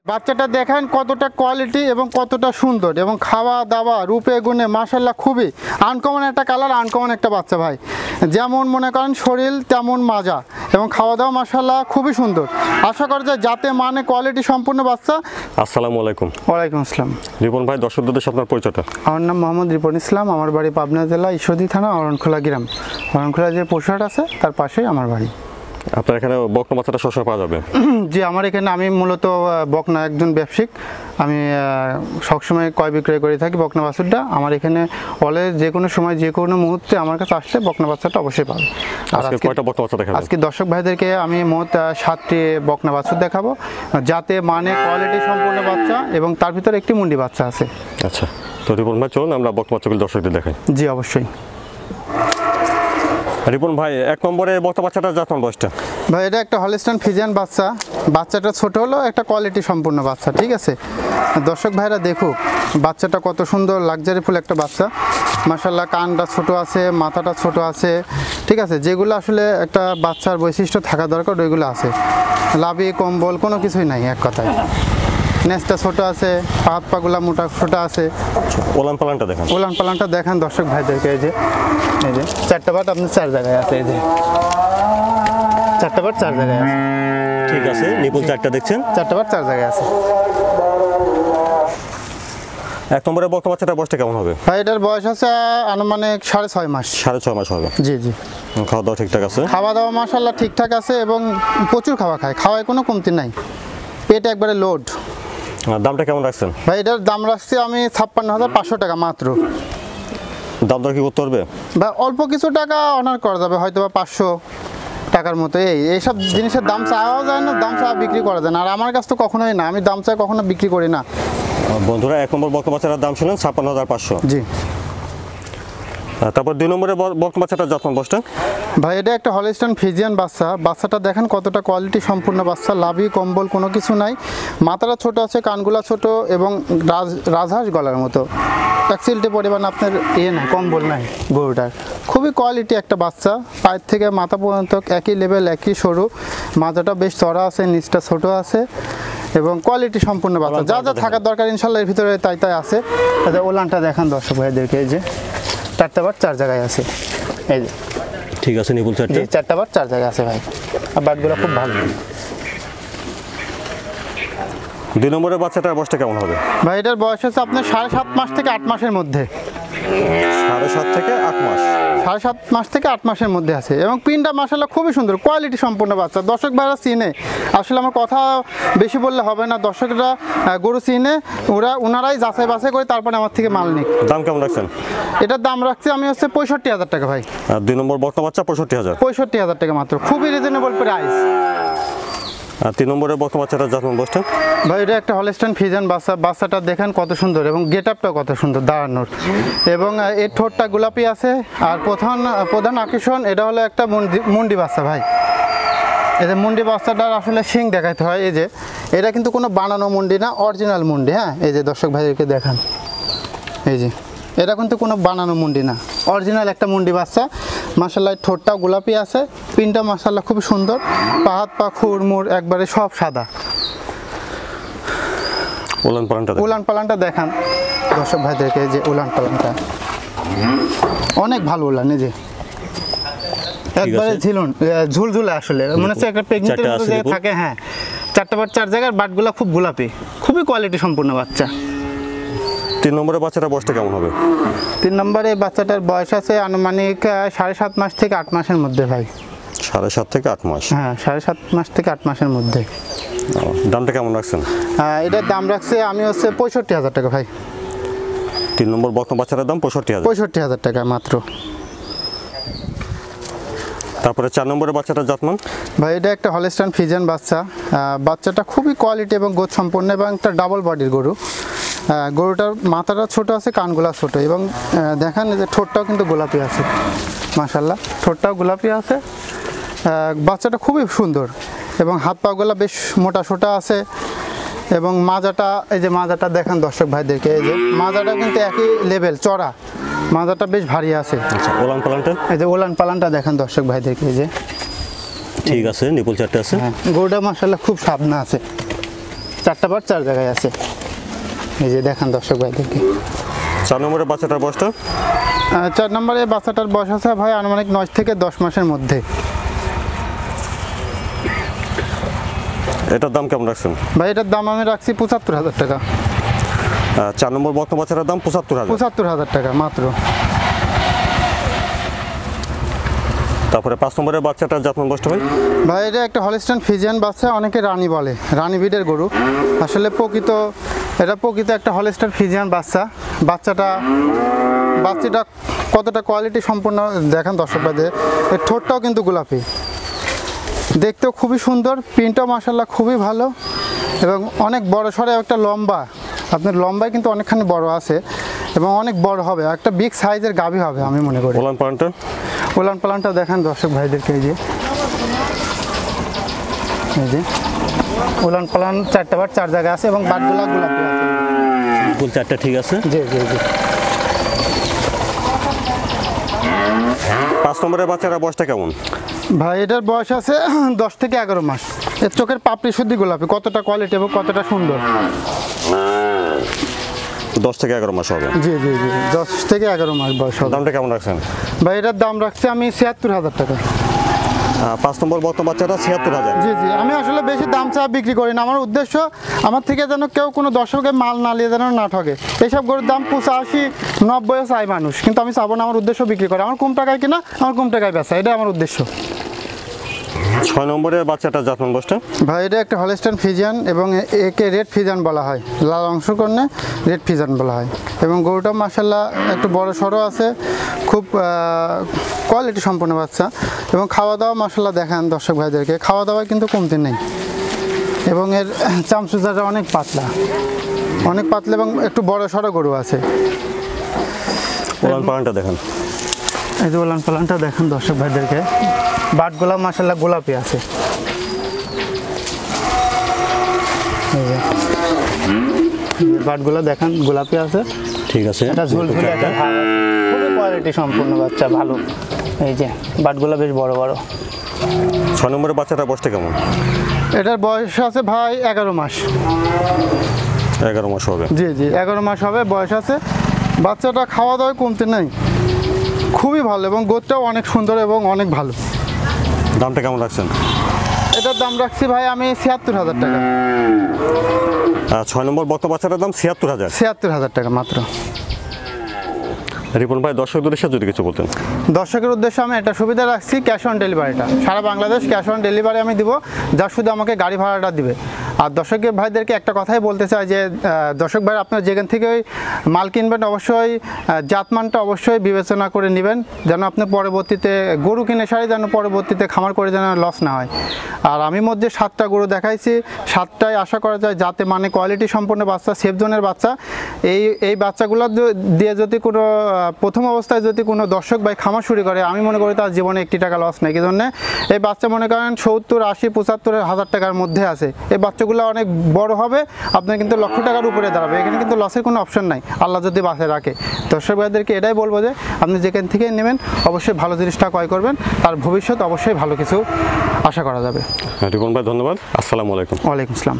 বাচ্চাটা দেখেন কতটা কোয়ালিটি এবং কতটা সুন্দর এবং খাওয়া দাওয়া রূপে গুণে মাশাআল্লাহ খুবই আনকমন একটা কালার, আনকমন একটা বাচ্চা ভাই। যেমন মনে করেন শরীর তেমন মাজা এবং খাওয়া দাওয়া মাশাআল্লাহ খুবই সুন্দর। আশা করা যায় যাতে মানে কোয়ালিটি সম্পূর্ণ বাচ্চা। আসসালামু আলাইকুম। ওয়ালাইকুম আসসালাম। রিপন ভাই, দর্শকদের সাথে আপনার পরিচয়টা? আমার নাম মোহাম্মদ রিপন ইসলাম, আমার বাড়ি পাবনা জেলা ঈশ্বরদী থানা অরণখোলা গ্রাম। অরণখোলা যে পশুহাট আছে তার পাশেই আমার বাড়ি। আপনার এখানে বকনা বাচ্চাটা সবসময় পাওয়া যাবে? জি, আমার এখানে আমি মূলত বকনা একজন ব্যবসায়িক, আমি সবসময় ক্রয় বিক্রয় করে থাকি বকনা বাছুরটা। আমার এখানে হলে যে কোনো সময় যে কোনো মুহূর্তে আমার কাছে আসলে বকনা বাচ্চাটা অবশ্যই পাবে। আর আজকে কয়টা বকনা বাচ্চা দেখাবেন? আজকে দর্শক ভাইদেরকে আমি মোট 7টি বকনা বাছুর দেখাবো, যাতে মানে কোয়ালিটি সম্পূর্ণ বাচ্চা এবং তার ভিতরে একটি মুন্ডি বাচ্চা আছে। আচ্ছা, তো রিপন ভাই চলুন আমরা বকনা বাচ্চাগুলো দর্শকদের দেখাই। জি অবশ্যই। রিপন ভাই, 1 নম্বরে বকনা বাচ্চাটা জাতমান বয়সটা? ভাই এটা একটা হলিস্টাইন ফ্রিজিয়ান বাচ্চা। বাচ্চাটা ছোট হলো একটা কোয়ালিটি সম্পূর্ণ বাচ্চা, ঠিক আছে। দর্শক ভাইরা দেখুক বাচ্চাটা কত সুন্দর লাক্সারিফুল একটা বাচ্চা। মাশাআল্লাহ কানটা ছোট আছে, মাথাটা ছোট আছে, ঠিক আছে। যেগুলো আসলে একটা বাচ্চার বৈশিষ্ট্য থাকা দরকার ওইগুলো আছে। লাভি কম্বল কোনো কিছুই নাই এক কথায়। নেসটা ছোট আছে, হাত পাগুলা মোটা ছোট আছে। ওলান পালানটা দেখেন। ওলান পালানটা দেখেন দর্শক ভাইদেরকে। এই যে 4টা বাট আপনার 4 জায়গায় আছে। এই যে 4টা বাট 4 জায়গায় আছে। ঠিক আছে, নিপুল 4টা দেখছেন? 4টা বাট 4 জায়গায় আছে। 1 নম্বরে বকনা বাচ্চাটার বয়সটা কেমন হবে? ভাই এটার বয়স আছে আনুমানিক 6.5 মাস। 6.5 মাস হবে। জি জি। খাওয়া দাওয়া ঠিকঠাক আছে? খাওয়া দাওয়া মাশাআল্লাহ ঠিকঠাক আছে এবং প্রচুর খাওয়া খায়, খাওয়ায় কোনো কমতি নাই, পেট একবারে লোড। দামটা কেমন রাখছেন? ভাই এটার দাম রাখছি আমি 56,500 টাকা মাত্র। দাম দর কি করতে পারবে? ভাই অল্প কিছু টাকা অনার করা যাবে, হয়তো বা 500 টাকার মতো। এইসব জিনিসের দাম চাওয়াও যায় না, দাম চাওয়া বিক্রি করা যায় না। আর আমার কাছে তো কখনোই না, আমি দাম চাই কখনো বিক্রি করি না। বন্ধুরা, 1 নম্বর বকনা বাচ্চাটার দাম শুনলেন 56,500। জি। তারপর 2 নম্বরে বকনা বাচ্চাটার জাতমান বয়সটা? ভাই এটা একটা হলিস্টাইন ফ্রিজিয়ান বাচ্চা। বাচ্চাটা দেখেন কতটা কোয়ালিটি সম্পূর্ণ বাচ্চা, লাভি কম্বল কোনো কিছু নাই। মাথাটা ছোট আছে, কানগুলা ছোট এবং রাজহাঁস গলার মতো। ট্যাক্সিলটে পরিমাণ আপনার নাই, কম্বল নাই গরুটার। খুবই কোয়ালিটি একটা বাচ্চা, পায়ের থেকে মাথা পর্যন্ত একই লেভেল, একই সরু। মাথাটা বেশ চড়া আছে, নিচটা ছোট আছে এবং কোয়ালিটি সম্পূর্ণ বাচ্চা। যা যা থাকার দরকার ইনশাল্লাহ এর ভিতরে তাই তাই আছে। ওলানটা দেখান দর্শক ভাইদেরকে। এই যে 4টা বাট 4 জায়গায় আছে। এই যে ঠিক আছে, নিপুল 4টা? জি, 4টা বাট 4 জায়গায় আছে ভাই। আর বাটগুলো খুব ভালো। 2 নম্বরের বাচ্চাটার বয়সটা কেমন হবে? ভাই এটার বয়স হচ্ছে আপনার 7.5 মাস থেকে 8 মাসের মধ্যে। 7.5 থেকে 8 মাস। 7.5 মাস থেকে 8 মাসের মধ্যে আছে এবং পিনটা মাশাআল্লাহ খুবই সুন্দর, কোয়ালিটি সম্পূর্ণ বাচ্চা। দর্শক ভাইরা চিনে, আসলে আমার কথা বেশি বললে হবে না। দর্শকরা গরু চিনে, ওনারাই যাচাই বাছাই করে তারপরে আমার থেকে মাল নিক। দাম কেমন রাখছেন? এটার দাম রাখছি আমি হচ্ছে 65,000 টাকা ভাই। আর 2 নম্বর বকনা বাচ্চা 65,000? 65,000 টাকা মাত্র, খুবই রিজনেবল প্রাইস। আর 3 নম্বরের বকনা বাচ্চাটার জাতমান বয়সটা? ভাই এটা একটা হলিস্টাইন ফ্রিজিয়ান বাচ্চা। বাচ্চাটা দেখেন কত সুন্দর এবং গেট আপটা কত সুন্দর দাঁড়ানোর, এবং এর ঠোঁটটা গোলাপি আছে। আর প্রধান আকর্ষণ এটা হলো একটা মুন্ডি বাচ্চা ভাই। এই যে মুন্ডি বাচ্চাটার আসলে শিং দেখাইতে হয়। এই যে এটা কিন্তু কোনো বানানো মুন্ডি না, অরিজিনাল মুন্ডি। হ্যাঁ, এই যে দর্শক ভাইদেরকে দেখান, এই যে এটা কিন্তু কোনো বানানো মুন্ডি না, অরিজিনাল একটা মুন্ডি বাচ্চা। মাশাআল্লাহ ঠোঁটটাও গোলাপি আছে, পিনটা মাশাআল্লাহ খুবই সুন্দর, হাত পা খুরমুর একবারে সব সাদা। উলান পালানটা দেখান দর্শক ভাইদেরকে। যে উলান পালানটা অনেক ভালো উলান, এই যে একবারে ঝুলঝুলে, আসলে মনে হচ্ছে একটা প্রেগনেন্টের মতো যে থাকে। হ্যাঁ, 4টা বাট 4 জায়গার বাটগুলো খুব গোলাপি, খুবই কোয়ালিটি সম্পূর্ণ বাচ্চা। 3 নম্বরের বাচ্চাটার বয়সটা কেমন হবে? 3 নম্বরে বাচ্চাটার বয়স আছে আনুমানিক 7.5 মাস থেকে 8 মাসের মধ্যে ভাই। 7.5 থেকে 8 মাস? হ্যাঁ, 7.5 মাস থেকে 8 মাসের মধ্যে। দামটা কেমন রাখছেন? এটার দাম রাখছে আমি হচ্ছে 65,000 টাকা ভাই। 3 নম্বর বকনা বাচ্চাটার দাম 65,000? 65,000 টাকা মাত্র। তারপরে 4 নম্বরের বাচ্চাটার জাতমান? ভাই এটা একটা হলিস্টাইন ফ্রিজিয়ান বাচ্চা। বাচ্চাটা খুবই কোয়ালিটি এবং গোছ সম্পন্ন এবং একটা ডাবল বডির গরু। গরুটার মাথাটা ছোট আছে, কানগুলা ছোট এবং দেখেন যে ঠোঁটটাও কিন্তু গোলাপি আছে। মাশাআল্লাহ ঠোঁটটাও গোলাপি আছে। বাচ্চাটা খুবই সুন্দর এবং হাত পাগুলা বেশ মোটা সোটা আছে এবং মাজাটা, এই যে মাজাটা দেখেন দর্শক ভাইদেরকে। এই যে মাজাটা কিন্তু একই লেভেল চড়া, মাজাটা বেশ ভারী আছে। আচ্ছা, ওলান পালানটা? এই যে ওলান পালানটা দেখেন দর্শক ভাইদেরকে। এই যে ঠিক আছে, নিপুল 4টা আছে। হ্যাঁ, গরুটা মাশাআল্লাহ খুব সাবনা আছে। 4টা বার 4 জায়গায় আছে। এই যে দেখেন দর্শক ভাইদেরকে। 4 নম্বরের বাচ্চাটার বয়সটা? 4 নম্বরে বাচ্চাটার বয়স আছে ভাই আনুমানিক 9 থেকে 10 মাসের মধ্যে। এটার দাম কেমন রাখছেন? ভাই এটার দাম আমি রাখছি 75,000 টাকা। 4 নম্বর বকনা বাচ্চাটার দাম 75,000। 75,000 টাকা মাত্র। তারপরে 5 নম্বরের বাচ্চাটার জাতমান বয়সটা ভাই? ভাই এটা একটা হলিস্টাইন ফ্রিজিয়ান বাচ্চা, অনেকে রানী বলে, রানী ব্রিডের গরু। আসলে এটা প্রকৃত একটা হলিস্টাইন ফ্রিজিয়ান বাচ্চা। বাচ্চাটা কতটা কোয়ালিটি সম্পূর্ণ দেখেন দর্শক ভাইদের। এর ঠোঁটটাও কিন্তু গোলাপি, দেখতেও খুবই সুন্দর, প্রিন্টটাও মাশাআল্লাহ খুবই ভালো এবং অনেক বড় সড়ো একটা লম্বা। আপনার লম্বায় কিন্তু অনেকখানি বড় আছে এবং অনেক বড় হবে, একটা বিগ সাইজের গাভী হবে আমি মনে করি। ওলান পালানটা দেখেন দর্শক ভাইদেরকে। এই যে ওলান পালান 4টা বার 4 জায়গায় আছে এবং বাটগুলা গোলাপি আছে। ফুল 4টা ঠিক আছে। জি জি জি। 5 নম্বরের বাচ্চাটার বয়সটা কেমন? ভাই এটার বয়স আছে 10 থেকে 11 মাস। এর চোখের পাপড়ি শুদ্ধি গোলাপি, কতটা কোয়ালিটি এবং কতটা সুন্দর। 10 থেকে 11 মাস হবে। জি জি জি, 10 থেকে 11 মাস বয়স হবে। দামটা কেমন রাখছেন? ভাই এটার দাম রাখছি আমি 76,000 টাকা। 5 নম্বর বকনা বাচ্চাটা 76,000। জি জি, আমি আসলে বেশি দাম চা বিক্রি করি না। আমার উদ্দেশ্য আমার থেকে যেন কেউ কোনো দর্শকের মাল না নিয়ে যেন না ঠকে। এইসব গরুর দাম 85, 90 চাই মানুষ, কিন্তু আমি চাবো না আমার উদ্দেশ্য বিক্রি করে। আমার কম টাকায় কিনা, আমার কম টাকায় বেচা, এটা আমার উদ্দেশ্য। 6 নম্বরের বাচ্চাটার জাতমান বয়সটা? ভাই এটা একটা হলিস্টাইন ফ্রিজিয়ান এবং একে রেড ফ্রিজিয়ান বলা হয়, লাল অংশ করলে রেড ফ্রিজিয়ান বলা হয়। এবং গরুটা মাশাআল্লাহ একটু বড় সড়ো আছে, খুব কোয়ালিটি সম্পন্ন বাচ্চা। এবং খাওয়া দাওয়া মাশাআল্লাহ দেখান দর্শক ভাইদেরকে, খাওয়া দাওয়ায় কিন্তু কমতি নেই। এবং এর চামচুচাটা অনেক পাতলা এবং একটু বড় সড়ো গরু আছে। ওলান পালানটা দেখেন। এই যে ওলান পালানটা দেখেন দর্শক ভাইদেরকে। বাটগুলা মাশাআল্লাহ গোলাপি আছে। বাটগুলা দেখেন গোলাপি আছে, ঠিক আছে। এটা ঝুলঝুলে একটা ভাব আছে, খুবই কোয়ালিটি সম্পূর্ণ বাচ্চা, ভালো। এই যে বাটগুলা বেশ বড় বড়। 6 নম্বরের বাচ্চাটার বয়সটা কেমন? এটার বয়স আছে ভাই 11 মাস। 11 মাস হবে। জি জি, 11 মাস হবে বয়স আছে। বাচ্চাটা খাওয়া দাওয়ায় কমতে নেই, খুবই ভালো এবং গোদটাও অনেক সুন্দর এবং অনেক ভালো। দামটা কেমন রাখছেন? এটার দাম রাখছি ভাই আমি 76,000 টাকা। 6 নম্বর বকনা বাচ্চাটার দাম 76,000। 76,000 টাকা মাত্র। রিপন ভাই, দর্শকদের উদ্দেশ্যে যদি কিছু বলতেন। দর্শকের উদ্দেশ্যে আমি একটা সুবিধা রাখছি, ক্যাশ অন ডেলিভারিটা সারা বাংলাদেশ ক্যাশ অন ডেলিভারি আমি দিব, যা শুধু আমাকে গাড়ি ভাড়াটা দিবে। আর দর্শকের ভাইদেরকে একটা কথাই বলতে চাই যে দর্শক ভাই আপনারা যেখান থেকে মাল কিনবেন অবশ্যই জাতমানটা অবশ্যই বিবেচনা করে নেবেন, যেন আপনি পরবর্তীতে গরু কিনে সারি যেন পরবর্তীতে খামার করে যেন লস না হয়। আর আমি মধ্যে 7টা গরু দেখাইছি, 7টাই আশা করা যায় যাতে মানে কোয়ালিটি সম্পন্ন বাচ্চা, সেফ জোনের বাচ্চা। এই বাচ্চাগুলো দিয়ে যদি কোনো প্রথম অবস্থায় যদি কোনো দর্শক ভাই খামার শুরু করে, আমি মনে করি তার জীবনে 1 টাকা লস নেই। কি জন্য এই বাচ্চা মনে করেন 70, 80, 75,000 টাকার মধ্যে আছে। এই বাচ্চাগুলো অনেক বড় হবে, আপনার কিন্তু লক্ষ টাকার উপরে দাঁড়াবে। এখানে কিন্তু লসের কোনো অপশন নাই, আল্লাহ যদি বাঁচে রাখে। দর্শক ভাইদেরকে এটাই বলবো যে আপনি যেখান থেকে নেবেন অবশ্যই ভালো জিনিসটা ক্রয় করবেন, তার ভবিষ্যৎ অবশ্যই ভালো কিছু আশা করা যাবে। রিপন ভাই ধন্যবাদ। আসসালামু আলাইকুম। ওয়ালাইকুম আসসালাম।